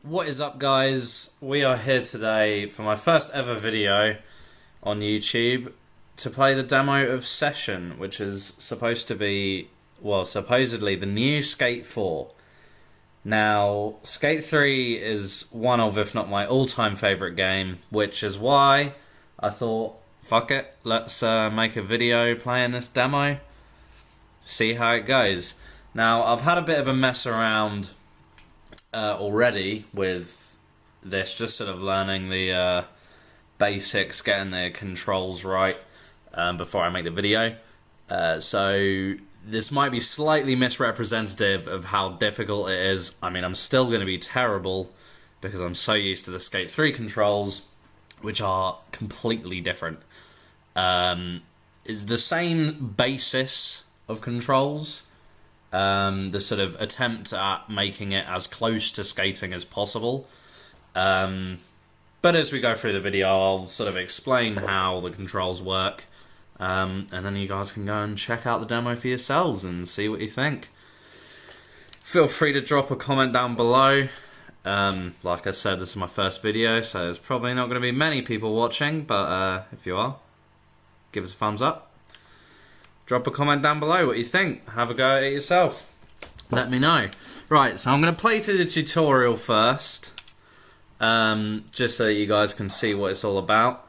What is up, guys? We are here today for my first ever video on YouTube to play the demo of Session, which is supposed to be, well, supposedly the new Skate 4. Now, Skate 3 is one of, if not my all-time favourite game, which is why I thought, fuck it, let's make a video playing this demo, see how it goes. Now, I've had a bit of a mess around already with this, just sort of learning the basics, getting the controls right before I make the video. So this might be slightly misrepresentative of how difficult it is. I mean, I'm still going to be terrible because I'm so used to the Skate 3 controls, which are completely different. It's the same basis of controls. The sort of attempt at making it as close to skating as possible. But as we go through the video, I'll sort of explain how the controls work. And then you guys can go and check out the demo for yourselves and see what you think. Feel free to drop a comment down below. Like I said, this is my first video, so there's probably not going to be many people watching. But if you are, give us a thumbs up. Drop a comment down below what you think. Have a go at it yourself. Let me know. Right, so I'm going to play through the tutorial first. Just so that you guys can see what it's all about.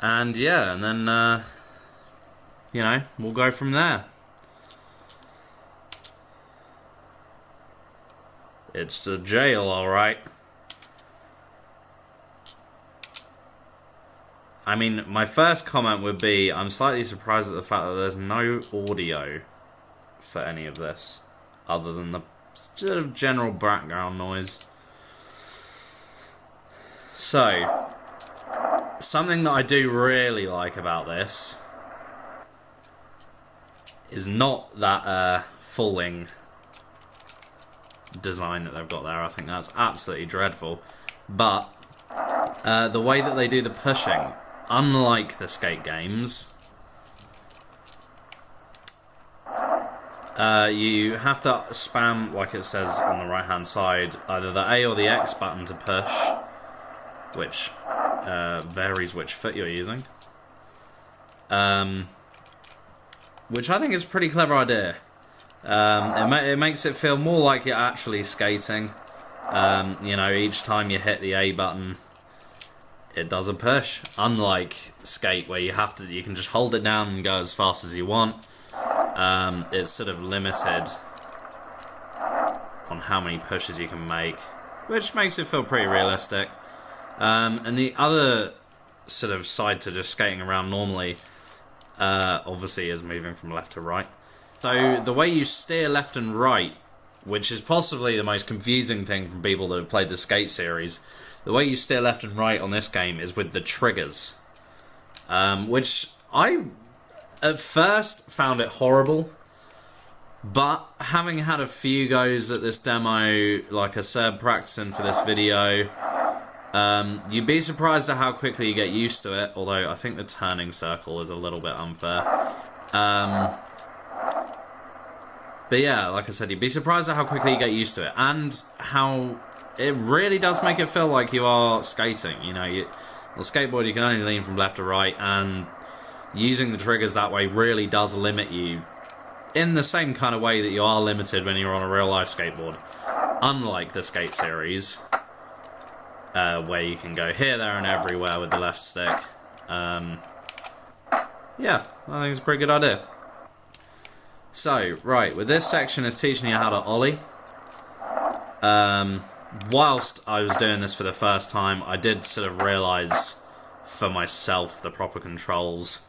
And yeah, and then, you know, we'll go from there. It's a jail, alright. I mean, my first comment would be, I'm slightly surprised at the fact that there's no audio for any of this, other than the sort of general background noise. So, something that I do really like about this is not that falling design that they've got there. I think that's absolutely dreadful. But the way that they do the pushing, unlike the skate games, you have to spam, like it says on the right hand side, either the A or the X button to push, which varies which foot you're using. Which I think is a pretty clever idea. It makes it feel more like you're actually skating. You know, each time you hit the A button, it does a push, unlike Skate, where you can just hold it down and go as fast as you want. It's sort of limited on how many pushes you can make, which makes it feel pretty realistic. And the other sort of side to just skating around normally, obviously, is moving from left to right. So the way you steer left and right, which is possibly the most confusing thing from people that have played the Skate series, the way you steer left and right on this game is with the triggers. Which I, at first, found it horrible. But having had a few goes at this demo, like I said, practicing for this video, you'd be surprised at how quickly you get used to it. Although I think the turning circle is a little bit unfair. But yeah, like I said, you'd be surprised at how quickly you get used to it. And how it really does make it feel like you are skating. You know, on a skateboard you can only lean from left to right, and using the triggers that way really does limit you in the same kind of way that you are limited when you're on a real-life skateboard. Unlike the Skate series, where you can go here, there, and everywhere with the left stick. Yeah, I think it's a pretty good idea. So, right, with this section is teaching you how to ollie. Whilst I was doing this for the first time, I did sort of realise for myself the proper controls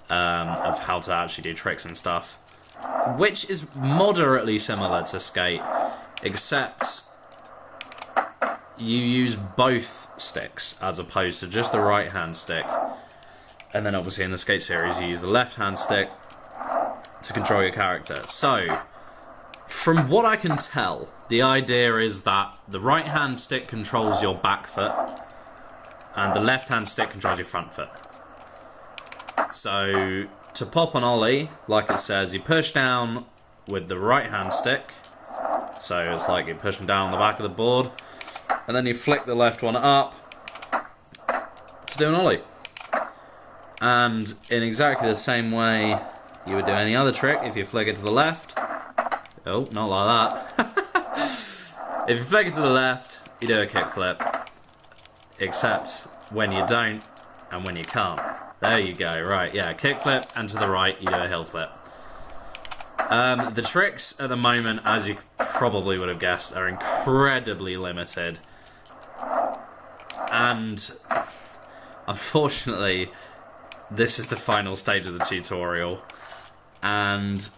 of how to actually do tricks and stuff, which is moderately similar to Skate, except you use both sticks as opposed to just the right hand stick. And then obviously in the Skate series you use the left hand stick to control your character. So, from what I can tell, the idea is that the right hand stick controls your back foot and the left hand stick controls your front foot. So, to pop an ollie, like it says, you push down with the right hand stick So it's like you're pushing down on the back of the board, and then you flick the left one up to do an ollie. And in exactly the same way you would do any other trick, if you flick it to the left, oh, not like that. If you flick it to the left, you do a kickflip, except when you don't and when you can't. There you go, right, yeah, kickflip, and to the right, you do a hill flip. The tricks at the moment, as you probably would have guessed, are incredibly limited. And unfortunately, this is the final stage of the tutorial. And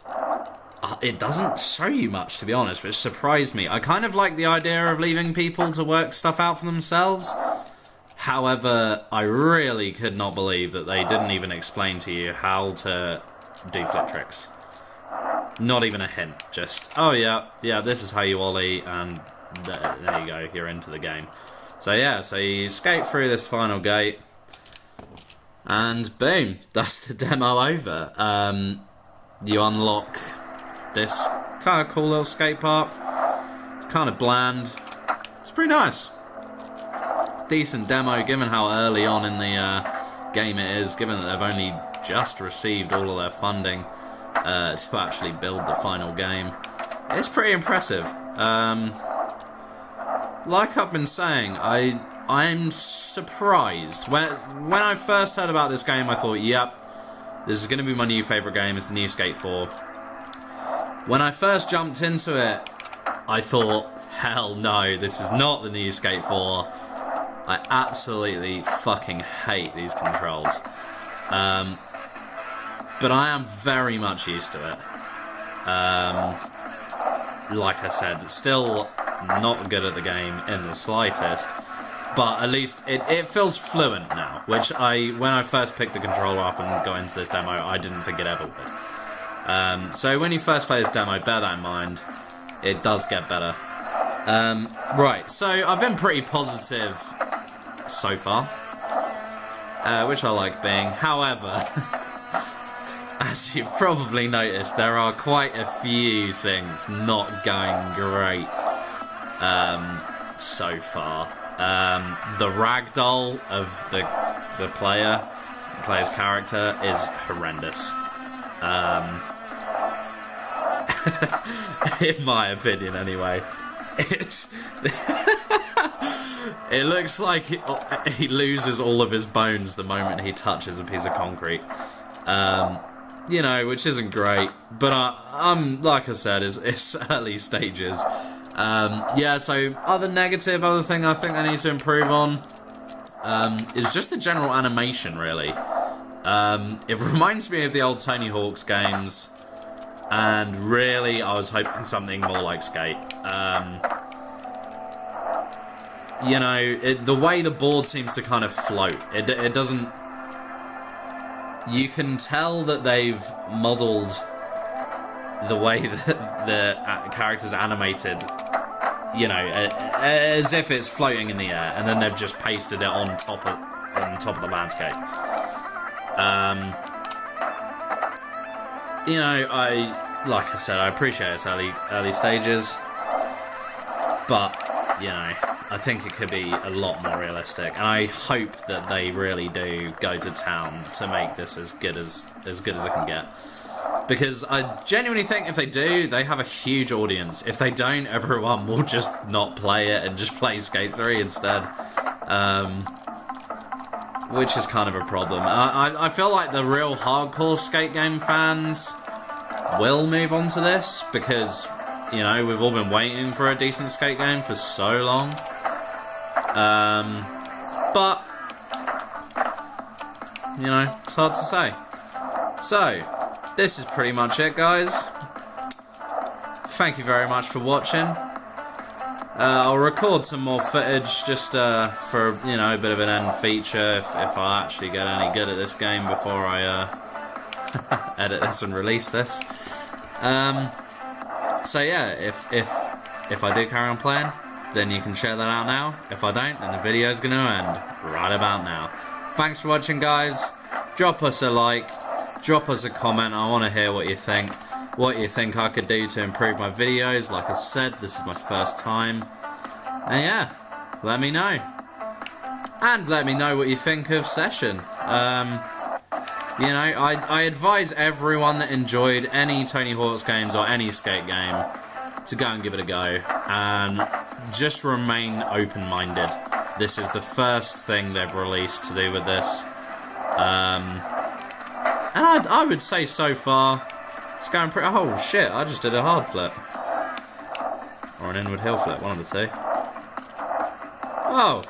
it doesn't show you much, to be honest, which surprised me. I kind of like the idea of leaving people to work stuff out for themselves. However, I really could not believe that they didn't even explain to you how to do flip tricks. Not even a hint. Just, oh yeah, this is how you ollie, and there you go, you're into the game. So yeah, so you skate through this final gate, and boom, that's the demo over. You unlock this kind of cool little skate park. It's kind of bland. It's pretty nice. It's a decent demo, given how early on in the game it is, given that they've only just received all of their funding to actually build the final game. It's pretty impressive. Like I've been saying, I'm surprised. When I first heard about this game, I thought, yep, this is going to be my new favourite game. It's the new Skate 4. When I first jumped into it, I thought, hell no, this is not the new Skate 4. I absolutely fucking hate these controls. But I am very much used to it. Like I said, still not good at the game in the slightest, but at least it feels fluent now, which when I first picked the controller up and got into this demo, I didn't think it ever would. So when you first play this demo, bear that in mind. It does get better. Right, so I've been pretty positive so far, which I like being. However, as you've probably noticed, there are quite a few things not going great so far. The ragdoll of the player's character is horrendous. In my opinion, anyway. It looks like he loses all of his bones the moment he touches a piece of concrete. You know, which isn't great, but I'm like I said, it's early stages. Yeah, so other thing I think I need to improve on is just the general animation, really. It reminds me of the old Tony Hawk's games, and really I was hoping something more like Skate. You know, the way the board seems to kind of float, it doesn't... You can tell that they've modelled the way that the character's animated, you know, as if it's floating in the air, and then they've just pasted it on top of the landscape. You know, like I said, I appreciate its early stages, but you know, I think it could be a lot more realistic, and I hope that they really do go to town to make this as good as it can get. Because I genuinely think if they do, they have a huge audience. If they don't, everyone will just not play it and just play Skate 3 instead. Which is kind of a problem. I feel like the real hardcore Skate game fans will move on to this, because, you know, we've all been waiting for a decent Skate game for so long. But, you know, it's hard to say. So, this is pretty much it, guys. Thank you very much for watching. I'll record some more footage just for, you know, a bit of an end feature if I actually get any good at this game before I edit this and release this. So yeah, if I do carry on playing, then you can share that out now. If I don't, then the video's going to end right about now. Thanks for watching, guys. Drop us a like, drop us a comment. I want to hear what you think. what you think I could do to improve my videos. Like I said, this is my first time. And yeah, let me know. And let me know what you think of Session. You know, I advise everyone that enjoyed any Tony Hawk's games or any skate game to go and give it a go. And just remain open-minded. This is the first thing they've released to do with this. And I would say so far, it's going pretty... Oh shit, I just did a hard flip. Or an inward heel flip, one of the two. Oh!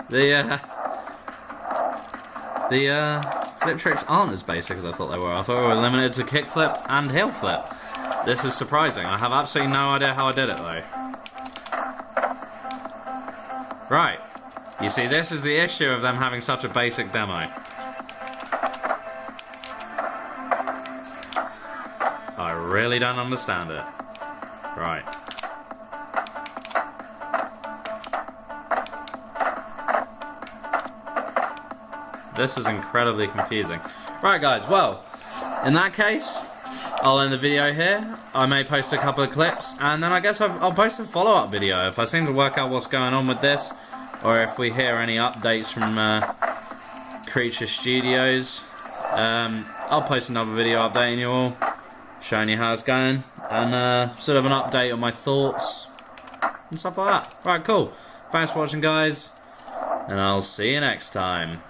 The flip tricks aren't as basic as I thought they were. I thought we were limited to kick flip and heel flip. This is surprising. I have absolutely no idea how I did it though. Right. You see, this is the issue of them having such a basic demo. I really don't understand it. Right. This is incredibly confusing. Right guys, well, in that case, I'll end the video here. I may post a couple of clips, and then I guess I'll post a follow-up video if I seem to work out what's going on with this, or if we hear any updates from Creature Studios. I'll post another video updating you all, showing you how it's going, and sort of an update on my thoughts and stuff like that. Right, cool. Thanks for watching, guys, and I'll see you next time.